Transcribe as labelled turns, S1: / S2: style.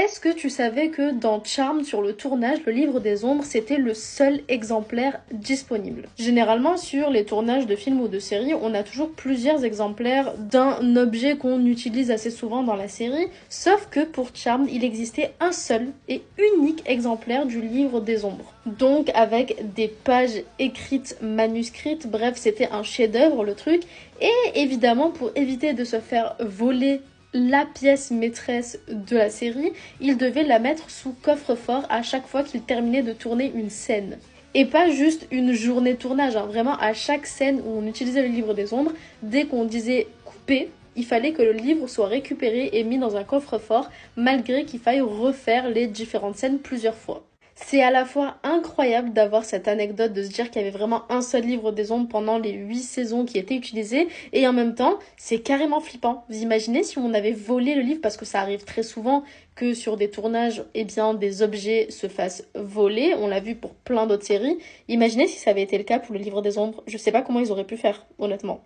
S1: Est-ce que tu savais que dans Charmed, sur le tournage, le livre des ombres, c'était le seul exemplaire disponible? Généralement, sur les tournages de films ou de séries, on a toujours plusieurs exemplaires d'un objet qu'on utilise assez souvent dans la série, sauf que pour Charmed, il existait un seul et unique exemplaire du livre des ombres. Donc avec des pages écrites, manuscrites, bref, c'était un chef-d'œuvre le truc. Et évidemment, pour éviter de se faire voler la pièce maîtresse de la série, il devait la mettre sous coffre-fort à chaque fois qu'il terminait de tourner une scène. Et pas juste une journée de tournage, hein. Vraiment à chaque scène où on utilisait le livre des ombres, dès qu'on disait couper, il fallait que le livre soit récupéré et mis dans un coffre-fort, malgré qu'il faille refaire les différentes scènes plusieurs fois. C'est à la fois incroyable d'avoir cette anecdote de se dire qu'il y avait vraiment un seul livre des ombres pendant les 8 saisons qui étaient utilisées, et en même temps, c'est carrément flippant. Vous imaginez si on avait volé le livre, parce que ça arrive très souvent que sur des tournages, eh bien, des objets se fassent voler, on l'a vu pour plein d'autres séries. Imaginez si ça avait été le cas pour le livre des ombres, je sais pas comment ils auraient pu faire, honnêtement.